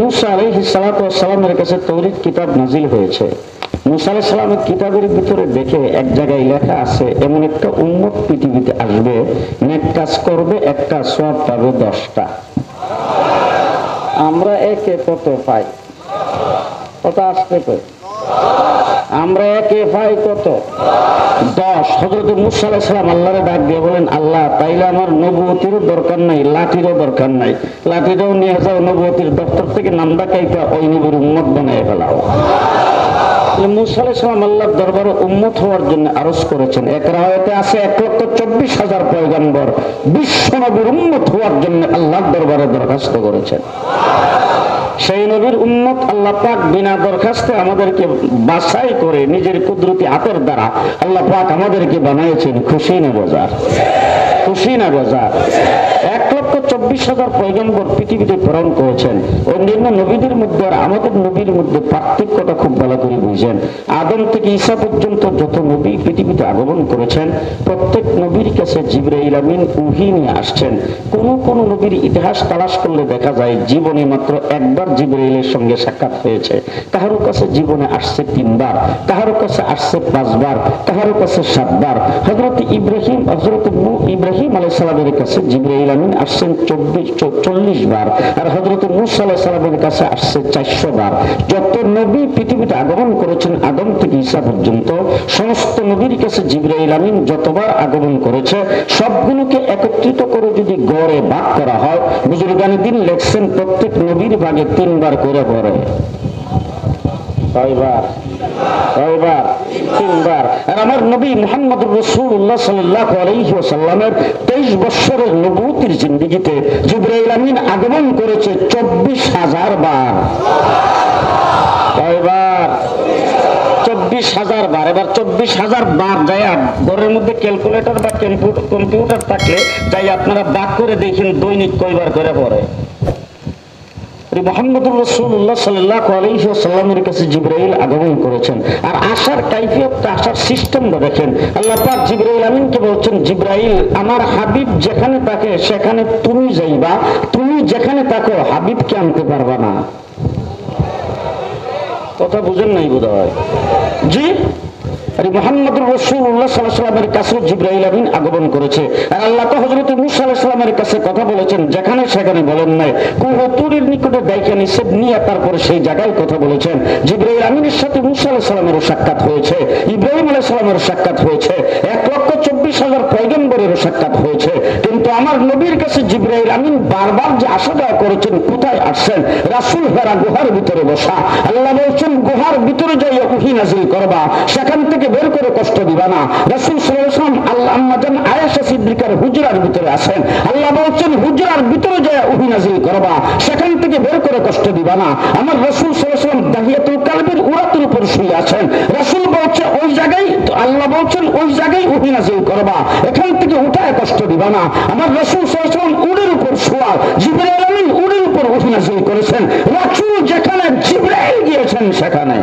মুসা আলাইহিস সালাতু ওয়াস সালামের কাছে তাওরীত কিতাব নাজিল হয়েছে। মুসা আলাইহিস সালামের কিতাবের ভিতরে দেখে এক জায়গায় লেখা আছে এমন একটা উম্মত পৃথিবীতে আসবে, নেক কাজ করবে একটা, সওয়াব পাবে 10টা। আমরা একে কত পাই? কত আসতে পাই? আমরা একে পাই কত? 10। হযরত মুসা আলাইহিস সালাম আল্লাহরে ডাক দিয়ে বলেন, আল্লাহ তাইলে আমার নবুয়তিরও দরকার নাই, লাঠিরও দরকার নাই, লাঠিটাও নিয়ে যাও, নবুয়তির দপ্তর থেকে নাম ডাকাইটা ওই নবীর উম্মত বানায় ফেলাও। মুসা আলাইহিস সালাম আল্লাহর দরবারে উম্মত হওয়ার জন্য আরজ করেছেন। এক রাওয়ায়াতে আছে 1,24,000 পয়গম্বর বিশ্ব নবীর উম্মত হওয়ার জন্য আল্লাহর দরবারে দরখাস্ত করেছেন। সেই নবীর উম্মত আল্লাহ পাক বিনা দরখাস্তে আমাদেরকে বাছাই করে নিজের কুদরতি হাতের দ্বারা আল্লাহ পাক আমাদেরকে বানিয়েছেন। খুশি না বাজার? খুশি না বাজার? 1,24,000 পয়গম্বর পৃথিবীতে প্রেরণ করেছেন। অন্যান্য নবীদের মধ্যে আর আমাদের নবীর মধ্যে পার্থক্যটা খুব ভালো করে বুঝেন। আদম থেকে ঈসা পর্যন্ত যত নবী পৃথিবীতে আগমন করেছেন, প্রত্যেক নবীর কাছে জিবরাইল আমিন ওহী নিয়ে আসছেন। কোন নবীর ইতিহাস তালাশ করলে দেখা যায় জীবনে মাত্র একবার জিবরাইলের সঙ্গে সাক্ষাৎ হয়েছে। কারো কাছে জীবনে আসছে 3 বার, কারো কাছে আসছে 5 বার, কারো কাছে 7 বার। হযরত ইব্রাহিম আলাইহিস সালামের কাছে জিবরাইল আমিন আসছেন 40 বার, আর হযরত মূসা আলাইহিস সালামের কাছে আসছে 400 বার। যত নবী পৃথিবীতে আগমন করেছেন আদম থেকে ঈসা পর্যন্ত, সমস্ত নবীর কাছে জিবরাইল আমিন যতবার আগমন করেছে সবগুলোকে একত্রিত করে যদি গড়ে ভাগ করা হয়, বুজুর্গানে দিন লেখছেন প্রত্যেক নবীর ভাগে 3 বার করে পড়ে। কয়বার? 3 বার। আর আমার নবী মুহাম্মদুর রাসূলুল্লাহ সাল্লাল্লাহু আলাইহি ওয়াসাল্লামের 23 বছরের নবুয়তির জিন্দেগিতে জিবরাইল আমিন আগমন করেছে 24,000 বার। কয়বার? 24,000 বার। এবার 24,000 বার যায় ঘরের মধ্যে ক্যালকুলেটর বা কম্পিউটার থাকলে যাই আপনারা ভাগ করে দেখেন দৈনিক কয়বার করে পড়ে। মুহাম্মদুর রাসূলুল্লাহ সাল্লাল্লাহু আলাইহি ওয়াসাল্লামের কাছে জিবরাইল আগমন করেছেন। আর আসার কাইফিয়তটা, আসার সিস্টেমটা দেখেন। আল্লাহ পাক জিবরাইল আমিনকে বলছেন, জিবরাইল আমার হাবিব যেখানে থাকে সেখানে তুমি যাইবা, তুমি যেখানে থাকো হাবিবকে আনতে পারবা না। কথা বুঝেন নাই বোধহয়? জি, মুহাম্মদুর রাসূলুল্লাহ সাল্লাল্লাহু আলাইহি ওয়াসাল্লামের কাছে জিবরাইল আমিন আগমন করেছে। আর আল্লাহ তো হযরত মূসা আলাইহিস সালামের কাছে কথা বলেছেন, যেখানে সেখানে বলেন নাই। কুহুতুরের নিকটে ডাইকা নিষেধ নিয়ে তারপরে সেই জায়গায় কথা বলেছেন। জিবরাইল আমিনের সাথে মূসা আলাইহিস সালামেরও সাক্ষাৎ হয়েছে, ইব্রাহিম আলাইহিস সালামেরও সাক্ষাৎ হয়েছে, 1,24,000 পয়গম্বরেরও সাক্ষাৎ হয়েছে। কিন্তু আমার নবীর কাছে জিবরাইল আমিন বারবার যে আসা যাওয়া করেছেন, কোথায় আসছেন? রাসূল হেরা গুহার ভিতরে বসা। আল্লাহ বলছেন গুহার ভিতরে যাইয়া ওহী নাযিল করবা, সেখান থেকে বের করে কষ্ট দিবা না। রাসূল সাল্লাল্লাহু আলাইহি ওয়াসাল্লাম আল্লাহ আম্মাজান আয়েশা সিদ্দিকার হুজরার ভিতরে আছেন। আল্লাহ বলছেন হুজরার ভিতরে যায় ওহী নাযিল করবা, সেখান থেকে বের করে কষ্ট দিবা না। আমার রাসূল সাল্লাল্লাহু আলাইহি ওয়াসাল্লাম দাহিয়াতুল কালবের উরাতের উপর শুয়ে আছেন। রাসূল বলছে ওই জায়গায়, আল্লাহ বলছেন ওই জায়গায় ওহী নাযিল করবা, এখান থেকে উঠায় কষ্ট দিবা না। আমার রাসূল সাল্লাল্লাহু আলাইহি ওয়াসাল্লাম উটের উপর শোয়া, জিবরাইল আমিন উটের উপর ওহী নাযিল করেছেন। রাসূল যেখানে জিবরাইল গিয়েছেন সেখানে।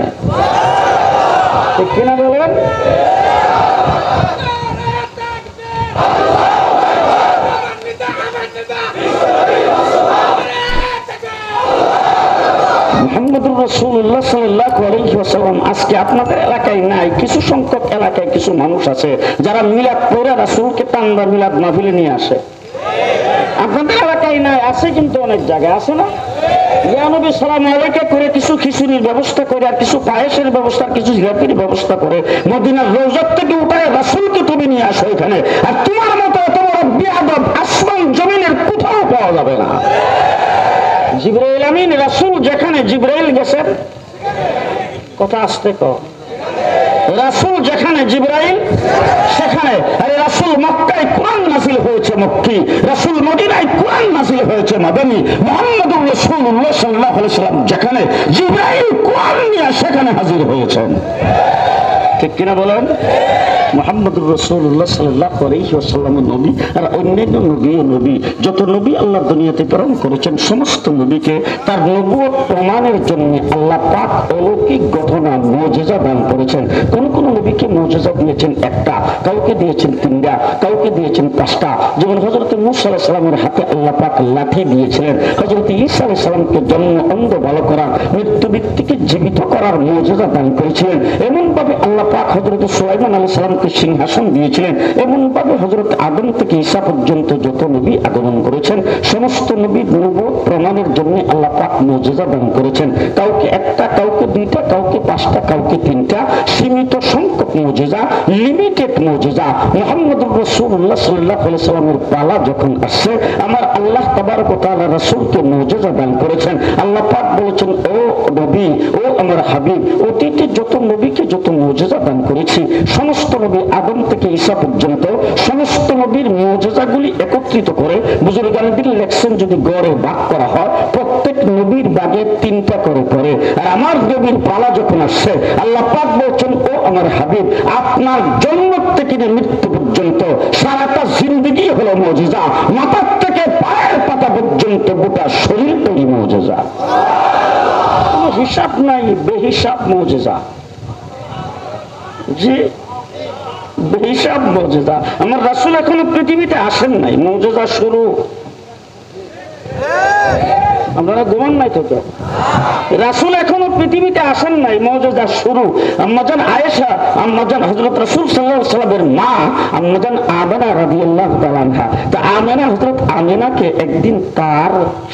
ঠিক কিনা বলেন? মুহাম্মদুর রাসূলুল্লাহ সাল্লাল্লাহু আলাইহি ওয়াসাল্লাম আজকে আপনাদের এলাকায় নাই, কিছু সংখ্যক এলাকায় কিছু মানুষ আছে যারা মিলাদ পড়ে রাসূলকে টানবা মিলাদ মাহফিলে নিয়ে আসে। আপনাদের এলাকায় নাই, আছে কিন্তু অনেক জায়গায় আছে না? ইয়া নবী সালামু আলাইকা করে কিছু খিচুড়ির ব্যবস্থা করে, আর কিছু পায়েসের ব্যবস্থা, কিছু জিলাপির ব্যবস্থা করে মদিনার রওজাত থেকে উঠায় রাসূলকে তুমি নিয়ে আসো এখানে। আর তোমার মতো এত বড় বিয়াদব আসমান জমিনের কোথাও পাওয়া যাবে না। জিবরাইল আমিন রাসূল যেখানে জিবরাইল গেছেন, কথা আসতে কও, রাসূল যেখানে জিবরাইল সেখানে। আরে রাসূল মক্কায় কোরআন নাযিল হয়েছে মক্কি, রাসূল মদিনায় কোরআন নাযিল হয়েছে মাদানী। মুহাম্মদুর রাসূলুল্লাহ সাল্লাল্লাহু আলাইহি ওয়াসাল্লাম যেখানে জিবরাইল কোরআন নিয়ে সেখানে হাজির হয়েছেন। ঠিক কিনা বলেন? মুহাম্মদুর রাসূলুল্লাহ সাল্লাল্লাহু আলাইহি ওয়াসাল্লাম নবী আর অন্যান্য নবী যত নবী আল্লাহ দুনিয়াতে প্রেরণ করেছেন সমস্ত নবীকে তার নবুয়ত প্রমাণের জন্য আল্লাহ পাক অলৌকিক ঘটনা মুজিজা দান করেছেন। কোন কোন নবীকে মুজিজা দিয়েছেন একটা, কাউকে দিয়েছেন তিনটা, কাউকে দিয়েছেন পাঁচটা। যেমন হযরত মূসা আলাইহিস সালামের হাতে আল্লাহ পাক লাঠি দিয়েছিলেন। হযরত ঈসা আলাইহিস সালামকে জন্ম অন্ধ ভালো করা, মৃত্যু ব্যক্তিকে জীবিত করার মুজিজা দান করেছিলেন। এমন ভাবে আল্লাহ পাক হযরত সুলাইমান আলাইহিস সালামকে সিংহাসন দিয়েছিলেন। এমন ভাবে হযরত আদম থেকে ঈসা পর্যন্ত যত নবী আগমন করেছেন সমস্ত নবী নবুয়ত প্রমাণের জন্য আল্লাহ পাক মুজিজা দান করেছেন। কাউকে একটা, কাউকে দুইটা, কাউকে পাঁচটা, কাউকে তিনটা, সীমিত সংখ্যক মুজিজা, লিমিটেড মুজিজা। মুহাম্মদুর রাসূলুল্লাহ সাল্লাল্লাহু আলাইহি ওয়াসাল্লামের পালা যখন আসছে আমার আল্লাহ তাবারক ওয়া তাআলা রাসূলকে মুজিজা দান করেছেন। আল্লাহ পাক বলেছেন, ও নবী, ও আমার হাবিব, অতীতে যত নবীকে যত মুজিজা দান করেছি সমস্ত নবী আদম থেকে ঈসা পর্যন্ত সমস্ত নবীর মুজিজাগুলি একত্রিত করে বুজুর্গানদের লেখছেন যদি গড়ে ভাগ করা হয় প্রত্যেক নবীর ভাগে তিনটা করে পড়ে। আর আমার নবীর পালা যখন আসছে আল্লাহ পাক বলছেন, ও আমার হাবিব, আপনার জন্ম থেকে মৃত্যু পর্যন্ত সারাটা জিন্দেগি হলো মুজিজা, মাথার থেকে পায়ের পাতা পর্যন্ত গোটা শরীরটাই মুজিজা। কোনো হিসাব নাই, বেহিসাব মুজিজা। জি, বেহিসাব মুজিজা। আমার রাসূল এখনো পৃথিবীতে আসেন নাই, মুজিজা শুরু। আপনারা ঘুমান নাই তো? রাসূল এখনো পৃথিবীতে আসেন নাই, মুজিজা শুরু। আম্মাজান আয়েশা, আম্মাজান হযরত রাসূল সাল্লাল্লাহু আলাইহি ওয়াসাল্লামের মা আম্মাজান আমেনা রাদিয়াল্লাহু তাআলা আনহা, তা আমেনা, হযরত আমেনাকে একদিন তার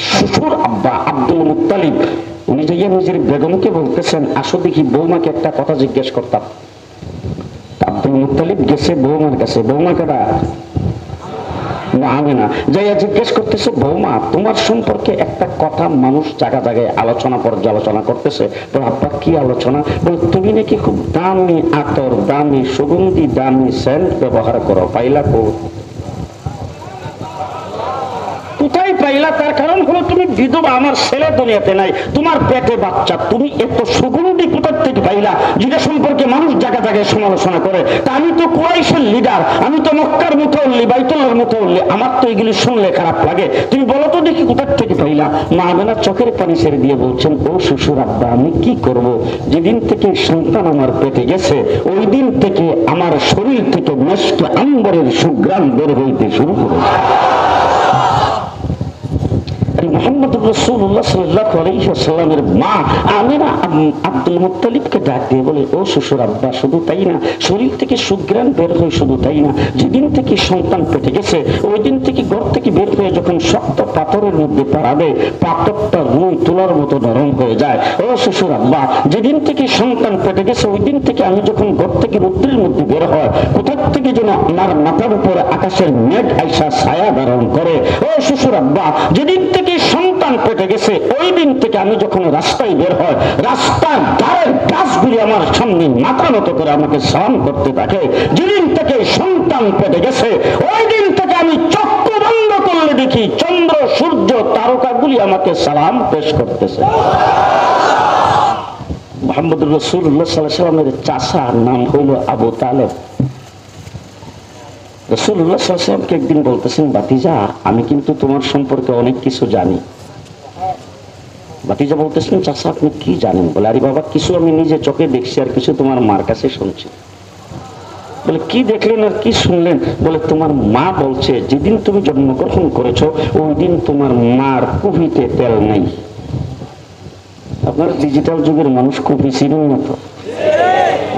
শ্বশুর আব্বা আব্দুল মুত্তালিব উনি যাইয়া নিজের বেগমকে বলতেছেন, আসো দেখি বৌমাকে একটা কথা জিজ্ঞেস করতাম। আব্দুল মুত্তালিব গেছে বৌমার কাছে, বৌমা কাটা আমেনা যাইয়া জিজ্ঞেস করতেছে, বৌমা তোমার সম্পর্কে একটা কথা মানুষ জায়গা জায়গায় আলোচনা পর্যালোচনা করতেছে। বলে, আব্বা কি আলোচনা? বলে, তুমি নাকি খুব দামি আতর, দামি সুগন্ধি, দামি সেন্ট ব্যবহার করো, পাইলা কোথায় পাইলা? তার কারণ হলো তুমি বিধবা, আমার ছেলে দুনিয়াতে নাই, তোমার পেটে বাচ্চা, তুমি এত সুগন্ধি কোথার থেকে পাইলা? যেটা সম্পর্কে মানুষ জায়গা জায়গায় সমালোচনা করে। তা আমি তো কুরাইশের লিডার, আমি তো মক্কার মুতাওয়াল্লি, বাইতুল্লাহর মুতাওয়াল্লি, আমার তো এগুলি শুনলে খারাপ লাগে। তুমি বলো তো দেখি কোথার থেকে পাইলা? মা আমেনা চোখের পানি ছেড়ে দিয়ে বলছেন, ও শ্বশুর আব্বা, আমি কি করব? যেদিন থেকে সন্তান আমার পেটে গেছে ওই দিন থেকে আমার শরীর থেকে মেশক আম্বরের সুঘ্রাণ বের হইতে শুরু করেছে। মুহাম্মদুর রাসূলুল্লাহ সাল্লাল্লাহু আলাইহি ওয়াসাল্লামের মা আমেনা আব্দুল মুত্তালিবকে ডাক দিয়ে বলে, ও শ্বশুর আব্বা, শুধু তাই না, শরীর থেকে সুঘ্রাণ বের হয়, শুধু তাই না, যেদিন থেকে সন্তান পেটে গেছে ওই দিন থেকে ঘর থেকে বের হয়ে যখন শক্ত পাথরের মধ্যে পড়াবে পাথরটা রুই তোলার মতো নরম হয়ে যায়। ও শ্বশুর আব্বা, যেদিন থেকে সন্তান পেটে গেছে ওই দিন থেকে আমি যখন ঘর থেকে রৌদ্রের মধ্যে বের হয় কোথার থেকে যেন আমার মাথার উপরে আকাশের মেঘ আইসা ছায়া ধারণ করে। ও শ্বশুর আব্বা, যেদিন থেকে সন্তান পেটে গেছে ওই দিন থেকে আমি যখন রাস্তায় বের হয় রাস্তার ধারের গাছগুলি আমার সামনে মাথা নত করে আমাকে সালাম করতে থাকে। যেদিন থেকে সন্তান পেটে গেছে ওই দিন থেকে আমি চক্ষু বন্ধ করলে দেখি চন্দ্র সূর্য তারকাগুলি আমাকে সালাম পেশ করতেছে। মুহাম্মদুর রাসূলুল্লাহ সাল্লাল্লাহু আলাইহি ওয়াসাল্লামের চাচার নাম হইল আবু তালেব। রাসূলুল্লাহ সাল্লাল্লাহু আলাইহি ওয়াসাল্লামকে একদিন বলতেছেন, ভাতিজা, আমি কিন্তু তোমার সম্পর্কে অনেক কিছু জানি। ভাতিজা বলতেছেন, চাচা আপনি কি জানেন? বলে, আরে বাবা, কিছু আমি নিজে চোখে দেখছি আর কিছু তোমার মার কাছে শুনছি। বলে, কি দেখলেন আর কি শুনলেন? বলে, তোমার মা বলছে যেদিন তুমি জন্মগ্রহণ করেছো ওই দিন তোমার মার কুপিতে তেল নাই। আপনারা ডিজিটাল যুগের মানুষ কুপি চিনেন না তো?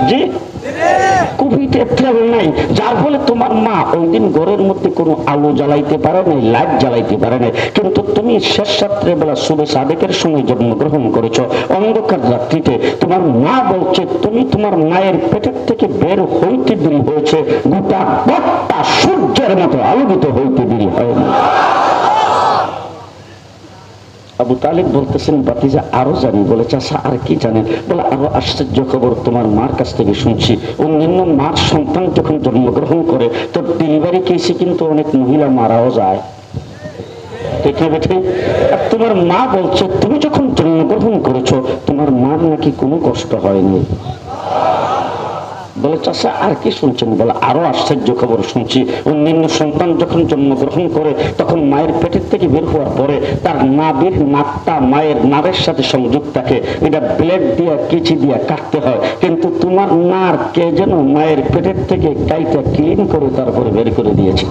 জি, কুপিতে তেল নাই, যার ফলে তোমার মা ওই দিন ঘরের মধ্যে কোনো আলো জ্বালাইতে পারে নাই, লাইট জ্বালাইতে পারে নাই। কিন্তু তুমি শেষ রাত্রে বেলা সুবে সাদেকের সময় জন্মগ্রহণ করেছো অন্ধকার রাত্রিতে। তোমার মা বলছে তুমি তোমার মায়ের পেটের থেকে বের হইতে দেরি হয়েছে, গোটা ঘরটা সূর্যের মতো আলোকিত হইতে দেরি হয়নি। আবু তালিব বলতেছেন, ভাতিজা আরো জানি। বলে, চাচা আর কি জানেন? বলে, আরো আশ্চর্য খবর তোমার মার কাছ থেকে শুনছি। অন্যান্য মার সন্তান যখন জন্মগ্রহণ করে তো ডেলিভারি কেসে কিন্তু অনেক মহিলা মারাও যায়, ঠিক না বেঠে? আর তোমার মা বলছে তুমি যখন জন্মগ্রহণ করেছো তোমার মার নাকি কোনো কষ্ট হয়নি। বলে চাচা আর কি শুনছেন? বলে আরো আশ্চর্য খবর শুনছি। অন্যান্য সন্তান যখন জন্মগ্রহণ করে তখন মায়ের পেটের থেকে বের হওয়ার পরে তার নাভির নাকটা মায়ের নারের সাথে সংযোগ থাকে, এটা ব্লেড দিয়ে কেচি দিয়ে কাটতে হয়, কিন্তু তোমার নার কে যেন মায়ের পেটের থেকে কাইটা ক্লিন করে তারপরে বের করে দিয়েছে।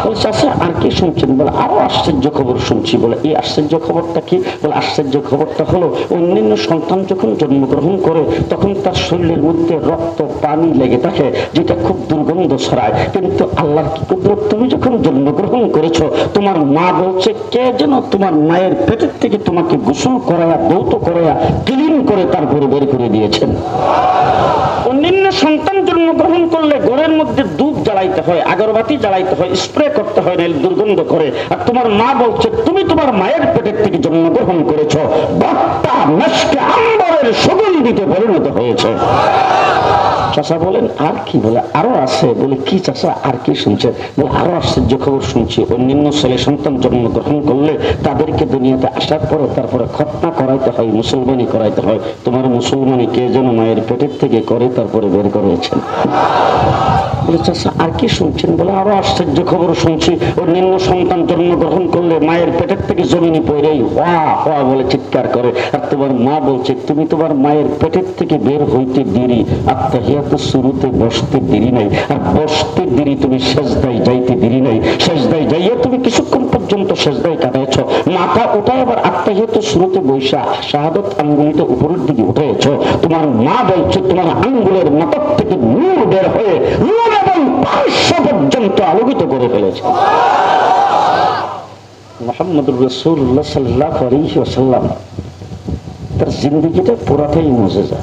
বলে চাচা আর কি শুনছেন? বলে আরো আশ্চর্য খবর শুনছি। বলে এই আশ্চর্য খবরটা কি? বলে আশ্চর্য খবরটা হলো অন্যান্য সন্তান যখন জন্মগ্রহণ করে তখন তার শরীরের মধ্যে রক্ত পানি লেগে থাকে, যেটা খুব দুর্গন্ধ ছড়ায়, কিন্তু আল্লাহর কি কুদরত, তুমি যখন জন্মগ্রহণ করেছো তোমার মা বলছে কে যেন তোমার মায়ের পেটের থেকে তোমাকে গোসল করায়া দৌত করায়া ক্লিন করে তারপরে বের করে দিয়েছেন। অন্যান্য সন্তান জন্মগ্রহণ করলে ঘরের মধ্যে ধূপ জ্বালাইতে হয়, আগরবাতি জ্বালাইতে হয়, স্প্রে করতে হয়, নাহলে দুর্গন্ধ করে। আর তোমার মা বলছে তুমি তোমার মায়ের পেটের থেকে জন্মগ্রহণ করেছো, বক্তা মেশকে আম্বরের সুগন্ধিতে পরিণত হয়েছে। চাচা বলেন আর কি? বলে আরো আছে। বলে কি চাচা আর কি শুনছেন? বলে আরো আশ্চর্য খবর শুনছি, অন্যান্য ছেলে সন্তান জন্মগ্রহণ করলে তাদেরকে দুনিয়াতে আসার পরে তারপরে খতনা করাইতে হয়, মুসলমানি করাইতে হয়, তোমার মুসলমানি কে যেন মায়ের পেটের থেকে করে তারপরে বের করেছেন। বলে চাচা আর কি শুনছেন? বলে আরো আশ্চর্য খবর শুনছি, অন্যান্য সন্তান জন্মগ্রহণ করলে মায়ের পেটের থেকে জমিনে পড়েই ওয়া ওয়া বলে চিৎকার করে, আর তোমার মা বলছে তুমি তোমার মায়ের পেটের থেকে বের হইতে দেরি, আত্তাহিয়াত শুরুতে বসতে দেরি নাই, আর বসতে দেরি তুমি সেজদায় যাইতে দেরি নাই, সেজদায় যাইয়া তুমি কিছুক্ষণ পর্যন্ত সেজদায় কাটাইছ, মাথা উঠায় আবার আত্তাহিয়াত শুরুতে বৈশা শাহাদাত আঙ্গুলিটা উপরের দিকে উঠেছ, তোমার মা বলছে তোমার আঙ্গুলের মাথার থেকে নূর বের হয়ে নূর এবং পার্শ্ব পর্যন্ত আলোকিত করে ফেলেছে। মুহাম্মদুর রাসূলুল্লাহ সাল্লাল্লাহু আলাইহি ওয়াসাল্লাম তার জিন্দেগিটা পুরাটাই মুজিজা।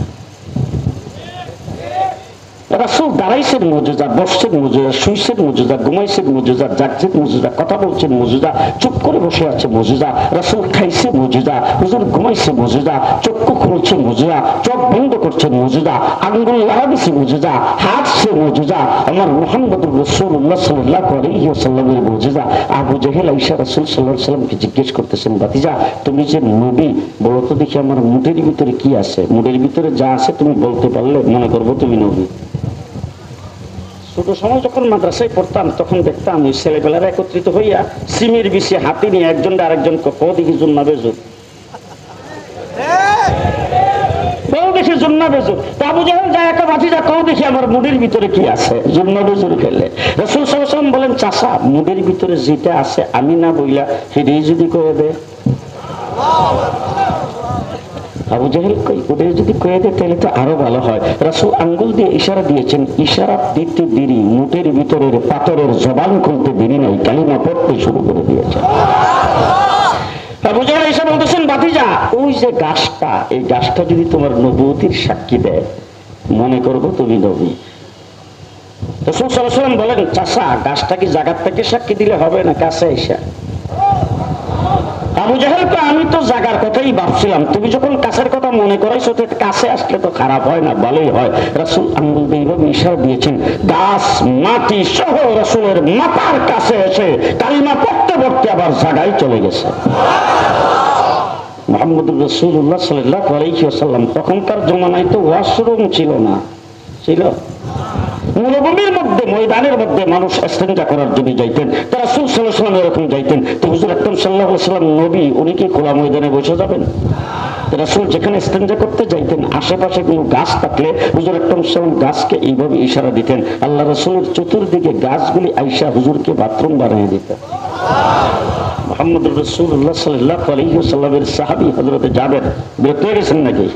রাসূল দাঁড়াইছেন মুজিজা, বসছেন মুজিজা, শুইছেন মুজিজা, ঘুমাইছেন মুজিজা, জাগছেন মুজিজা, কথা বলছেন মুজিজা, চুপ করে বসে আছে মুজিজা। রাসূল খাইছে মুজিজা, হুজুর ঘুমাইছে মুজিজা, চক্ষু খুলছে মুজিজা, চোখ বন্ধ করছেন মুজিজা, আঙ্গুল লাগাইছে মুজিজা, হাঁটছে মুজিজা। আমার মুহাম্মদুর রাসূলুল্লাহ সাল্লাল্লাহু আলাইহি ওয়াসাল্লামের মুজিজা। আবু জেহেল আয়েশা রাসূল সাল্লাল্লাহু আলাইহি ওয়াসাল্লামকে জিজ্ঞেস করতেছেন, ভাতিজা তুমি যে নবী, বলো তো দেখি আমার মুঠের ভিতরে কি আছে? মুঠের ভিতরে যা আছে তুমি বলতে পারলে মনে করবো তুমি নবী। ছোট সময় যখন মাদ্রাসায় পড়তাম তখন দেখতাম ওই ছেলেবেলারা একত্রিত হইয়া সিমের বিষে হাতি নিয়ে একজন আরেকজন কো দেখি জুন্না বেজুর, কেউ দেখি জুন্না বেজুর। আবু জাহেল যায় একটা ভাতিজা কেউ দেখি আমার মুড়ির ভিতরে কি আছে, জুন্না বেজুর খেলে। রাসূল সাল্লাল্লাহু আলাইহি ওয়াসাল্লাম বলেন চাচা মুড়ির ভিতরে যেটা আছে আমি না বইলা সেটাই যদি কয়ে দেয়। আবু জাহেল কই ওদের যদি কয়ে দেয় তাহলে তো আরো ভালো হয়। রাসূল আঙ্গুল দিয়ে ইশারা দিয়েছেন, ইশারা দিতে দেরি মুটের ভিতরের পাথরের জবান খুলতে দেরি নাই, কালিমা পড়তে শুরু করে দিয়েছেন। আবু জাহেল এসে বলতেছেন ভাতিজা ওই যে গাছটা, এই গাছটা যদি তোমার নবুয়তির সাক্ষী দেয় মনে করবো তুমি নবী। রাসূল সাল্লাল্লাহু আলাইহি ওয়াসাল্লাম বলেন চাচা গাছটা কি জায়গার থেকে সাক্ষী দিলে হবে না কাছে এসে? আবু জাহেল তো আমি তো জাগার কথাই ভাবছিলাম, তুমি যখন কাছের কথা মনে করাইছো কাছে আসলে তো খারাপ হয় না, ভালোই হয়। রাসূল আঙ্গুল দিয়ে এইভাবে ইশারা দিয়েছেন, গাছ মাটি সহ রাসূলের মাথার কাছে এসে কালিমা পড়তে পড়তে আবার জায়গায় চলে গেছে। মুহাম্মদুর রাসূলুল্লাহ সাল্লাল্লাহু আলাইহি ওয়াসাল্লাম তখনকার জমানায় তো ওয়াশরুম ছিল না, ছিল মরুভূমির মধ্যে ময়দানের মধ্যে মানুষ ইস্তেঞ্জা করার জন্য যাইতেন, তারা রাসূল সাল্লাল্লাহু আলাইহি ওয়াসাল্লাম এরকম যাইতেন। তো হুজুর আকরাম সাল্লাল্লাহু আলাইহি ওয়াসাল্লাম নবী, উনি কি খোলা ময়দানে বসে যাবেন? রাসূল যেখানে ইস্তেঞ্জা করতে যাইতেন আশেপাশে কোনো গাছ থাকলে হুজুর আকরাম সাল্লাল্লাহু আলাইহি ওয়াসাল্লাম গাছকে এইভাবে ইশারা দিতেন, আল্লাহ রাসূলের চতুর্দিকে গাছগুলি আইসা হুজুরকে বাথরুম বানিয়ে দিতেন। মুহাম্মদুর রাসূলুল্লাহ সাল্লাল্লাহু আলাইহি ওয়াসাল্লামের সাহাবী হযরত জাবের বিরত হয়ে গেছেন নাকি?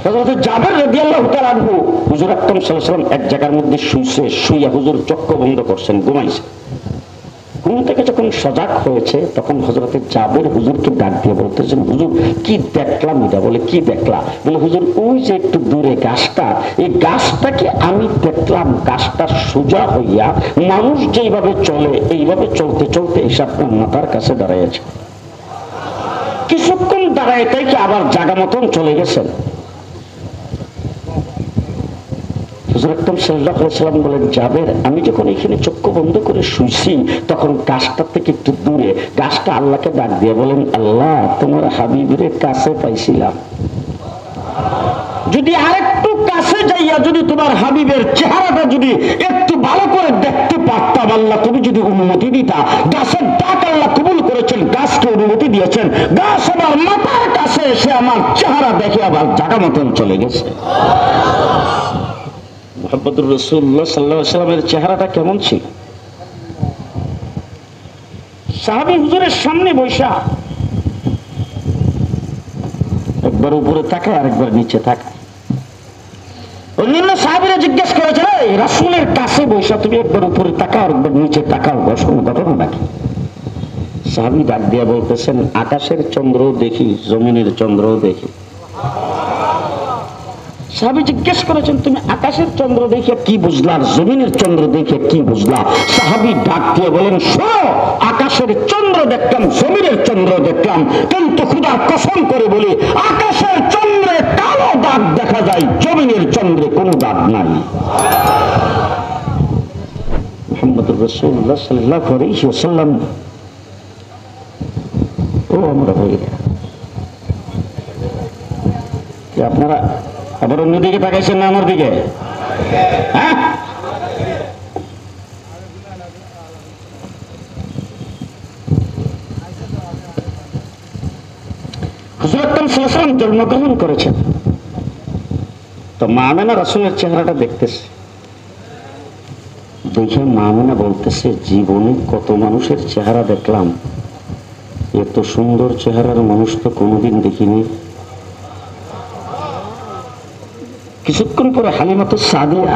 হযরত জাবের রাদিয়াল্লাহু তাআলা আনহু হুজুর আকরাম সাল্লাল্লাহু আলাইহি ওয়াসাল্লাম এক জায়গার মধ্যে শুইছে, শুইয়া হুজুর চক্ষু বন্ধ করছেন, ঘুমাইছে। ঘুম থেকে যখন সজাগ হয়েছে তখন হযরত জাবের হুজুরকে ডাক দিয়ে বলতেছেন, হুজুর কি দেখলাম এটা? বলে কি দেখলা? বলে হুজুর ওই যে একটু দূরে গাছটা, এই গাছটাকে আমি দেখলাম গাছটা সোজা হইয়া মানুষ যেইভাবে চলে এইভাবে চলতে চলতে এসে আপনার মাথার কাছে দাঁড়াইছে। কিছুক্ষণ দাঁড়ায় তাই কি আবার জায়গা মতন চলে গেছেন। হুজুর আকরাম সাল্লাল্লাহু আলাইহি ওয়াসাল্লাম বলেন, জাবের আমি যখন এখানে চক্ষু বন্ধ করে শুইছি তখন গাছটা থেকে একটু দূরে গাছটা আল্লাহকে ডাক দিয়ে বলেন, আল্লাহ তোমার হাবিবের কাছে পাইছিলাম, যদি আরেকটু কাছে যাইয়া যদি তোমার হাবিবের চেহারাটা যদি একটু ভালো করে দেখতে পারতাম, আল্লাহ তুমি যদি অনুমতি দিতা। গাছের ডাক আল্লাহ কবুল করেছেন, গাছকে অনুমতি দিয়েছেন, গাছ আমার মাথার কাছে এসে আমার চেহারা দেখে আবার জায়গা মতন চলে গেছে। মুহাম্মদুর রাসূলুল্লাহ সাল্লাল্লাহু আলাইহি ওয়াসাল্লামের চেহারাটা কেমন ছিল? সাহাবী হুজুরের সামনে বৈশা একবার উপরে তাকায় আরেকবার নিচে তাকায়। অন্যান্য সাহাবীরা জিজ্ঞেস করেছে, রাসূলের কাছে বৈশা তুমি একবার উপরে তাকাও আরেকবার নিচে তাকাও, ঘটনা নাকি? সাহাবী ডাক দিয়া বলতেছেন, আকাশের চন্দ্র দেখি, জমিনের চন্দ্র দেখি। সাহাবী জিজ্ঞেস করেছেন, তুমি আকাশের চন্দ্র দেখে কি বুঝলা আর জমিনের চন্দ্র দেখে কি বুঝলা? সাহাবী ডাক দিয়ে বলেন, শোনো, আকাশের চন্দ্র দেখলাম, জমিনের চন্দ্র দেখলাম, কিন্তু খোদার কসম করে বলি, আকাশের চন্দ্রে কালো দাগ দেখা যায়, জমিনের চন্দ্রে কোনো দাগ নাই। মুহাম্মদুর রাসূলুল্লাহ সাল্লাল্লাহু আলাইহি ওয়াসাল্লাম, ও আমরা ভাইরা, আপনারা আবার অন্যদিকে তাকাইছেন না আমার দিকে? হ্যাঁ, হুজুর আকরাম সাল্লাল্লাহু আলাইহি ওয়াসাল্লাম জন্মগ্রহণ করেছেন, তো মা আমেনা রাসূলের চেহারাটা দেখতেছে, দেখে মা আমেনা বলতেছে, জীবনে কত মানুষের চেহারা দেখলাম, এত সুন্দর চেহারার মানুষ তো কোনোদিন দেখিনি। কিছুক্ষণ পরে হালিমাতুস সাদিয়া,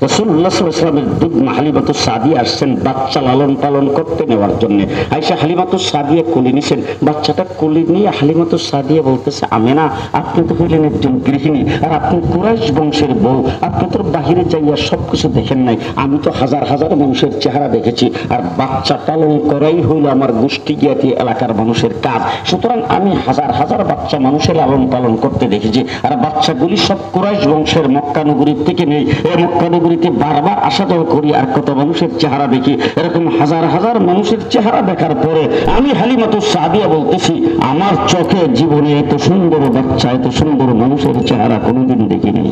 রাসূলুল্লাহ সাল্লাল্লাহু আলাইহি ওয়াসাল্লামের দুধমা হালিমাতুস সাদিয়া আসছেন বাচ্চা লালন পালন করতে নেওয়ার জন্য। আয়েশা হালিমাতুস সাদিয়া কোলে নিছেন, বাচ্চাটা কোলে নিয়ে হালিমাতুস সাদিয়া বলতেছে, আমেনা, আপনি তো হইলেন একজন গৃহিণী, আর আপনি কুরাইশ বংশের বউ, আপনি তো বাহিরে যাইয়া সবকিছু দেখেন নাই, আমি তো হাজার হাজার মানুষের চেহারা দেখেছি, আর বাচ্চা পালন করাই হইল আমার গোষ্ঠী জ্ঞাতি এলাকার মানুষের কাজ, সুতরাং আমি হাজার হাজার বাচ্চা মানুষের লালন পালন করতে দেখেছি, আর বাচ্চাগুলি সব কুরাইশ বংশের মক্কা নগরীর থেকে নেই, এই মক্কা নগরীতে বারবার আসা যাওয়া করি, আর কত মানুষের চেহারা দেখি, এরকম হাজার হাজার মানুষের চেহারা দেখার পরে আমি হালিমাতুস সাদিয়া বলতেছি, আমার চোখে জীবনে এত সুন্দর বাচ্চা, এত সুন্দর মানুষের চেহারা কোনোদিন দেখিনি।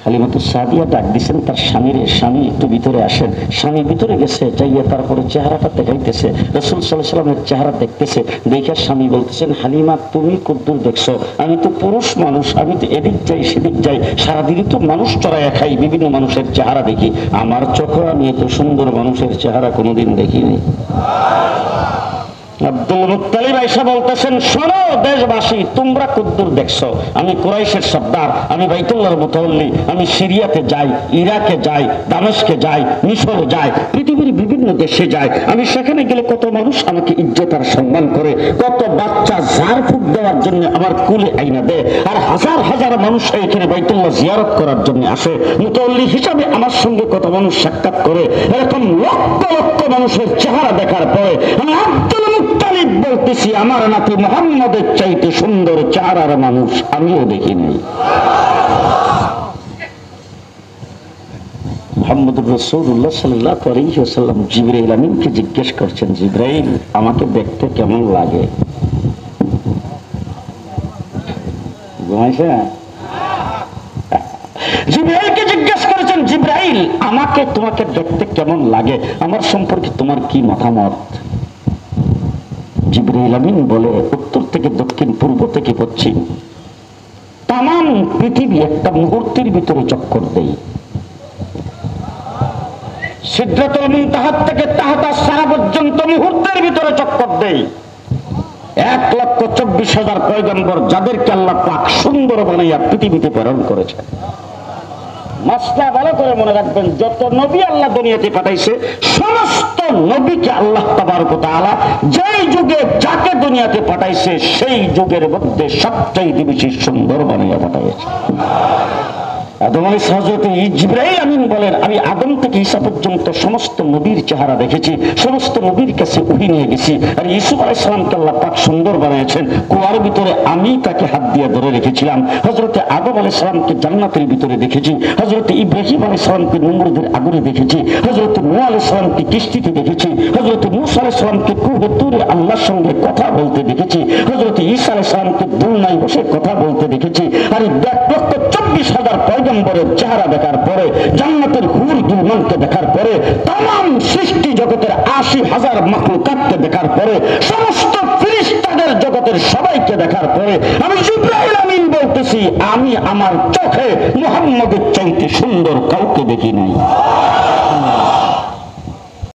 হালিমাতুস সাদিয়া ডাক দিচ্ছেন তার স্বামীর, স্বামী একটু ভিতরে আসেন। স্বামী ভিতরে গেছে, যাইয়া তারপরে চেহারাটা দেখাইতেছে, রাসূল সাল্লাল্লাহু আলাইহি ওয়াসাল্লামের চেহারা দেখতেছে, দেখে স্বামী বলতেছেন, হালিমা তুমি কদ্দুর দেখছো? আমি তো পুরুষ মানুষ, আমি তো এদিক যাই সেদিক যাই, সারাদিনই তো মানুষ চড়াইয়া খাই, বিভিন্ন মানুষের চেহারা দেখি, আমার চোখে আমি এত সুন্দর মানুষের চেহারা কোনোদিন দেখিনি। আব্দুল মুত্তালিব আয়েশা বলতেছেন, শোনো দেশবাসী, তোমরা কদ্দুর দেখছো? আমি কুরাইশের সর্দার, আমি বাইতুল্লাহর মুতাওয়াল্লি, আমি সিরিয়াতে যাই, ইরাকে যাই, দামেস্কে যাই, মিশরে যাই, পৃথিবীর বিভিন্ন দেশে যাই, আমি সেখানে গেলে কত মানুষ আমাকে ইজ্জত আর সম্মান করে, কত বাচ্চা ঝাড় ফুঁক দেওয়ার জন্য আমার কুলে আইনা দেয়, আর হাজার হাজার মানুষ এখানে বাইতুল্লাহ জিয়ারত করার জন্য আসে, মুতাওয়াল্লি হিসাবে আমার সঙ্গে কত মানুষ সাক্ষাৎ করে, এরকম লক্ষ লক্ষ মানুষের চেহারা দেখার পরে আমি আব্দুল মুত্তালিব বলতেছি, আমার নাতি মুহাম্মদের চাইতে সুন্দর চেহারার মানুষ আমিও দেখি নাই। মুহাম্মদুর রাসূলুল্লাহ সাল্লাল্লাহু আলাইহি ওয়াসাল্লাম জিবরাইল আমিনকে জিজ্ঞেস করছেন, জিবরাইল, আমাকে দেখতে কেমন লাগে? ঘুমাইছে? জিবরাইলকে জিজ্ঞেস করেছেন, জিবরাইল, আমাকে তোমাকে দেখতে কেমন লাগে, আমার সম্পর্কে তোমার কি মতামত? জিবরাইল আমিন বলে, উত্তর থেকে দক্ষিণ, পূর্ব থেকে পশ্চিম তাম পৃথিবী একটা মুহূর্তের ভিতরে চক্কর দেয়, সিদরাতুল মুনতাহা থেকে তাহতাস সারা পর্যন্ত মুহূর্তের ভিতরে চক্কর দেয়। 1,24,000 পয়গম্বর যাদেরকে আল্লাহ পাক সুন্দর বানাইয়া পৃথিবীতে প্রেরণ করেছে। মাসলা ভালো করে মনে রাখবেন, যত নবী আল্লাহ দুনিয়াতে পাঠাইছে, সমস্ত নবীকে আল্লাহ তাবারক ওয়া তাআলা যেই যুগে যাকে দুনিয়াতে পাঠাইছে সেই যুগের মধ্যে সবচেয়ে বেশি সুন্দর বানাইয়া পাঠাইছে। আদম আলাইহিস হযরতে জিবরাইল আমিন বলেন, আমি আদম থেকে ঈসা পর্যন্ত সমস্ত নবীর চেহারা দেখেছি, সমস্ত নবীর কাছে ওহী নিয়ে গেছি। আর ইউসুফ আলাইহিস সালামকে আল্লাহ পাক সুন্দর বানিয়েছেন, কুয়ার ভিতরে আমি তাকে হাত দিয়ে ধরে রেখেছিলাম। হযরতে আদম আলাইহিস সালামকে জান্নাতের ভিতরে দেখেছি, হযরতে ইব্রাহিম আলাইহিস সালামকে নমরুদের আগুনে দেখেছি, হযরতে নূহ আলাইহিস সালামকে কিস্তিতে দেখেছি, হযরতে মূসা আলাইহিস সালামকে কুহে তুরে আল্লাহর সঙ্গে কথা বলতে দেখেছি, হযরতে ঈসা আলাইহিস সালামকে দুলনায় বসে কথা বলতে দেখেছি। আর 1,24,000 পয়গম্বরের চেহারা দেখার পরে, জান্নাতের হুর গিলমানকে দেখার পরে, তাম সৃষ্টি জগতের 80,000 মাখলুকাতকে দেখার পরে, সমস্ত ফেরেশতাদের জগতের সবাইকে দেখার পরে আমি জিবরাইল আমিন বলতেছি, আমি আমার চোখে মুহাম্মদের চাইতে সুন্দর কাউকে দেখি নাই।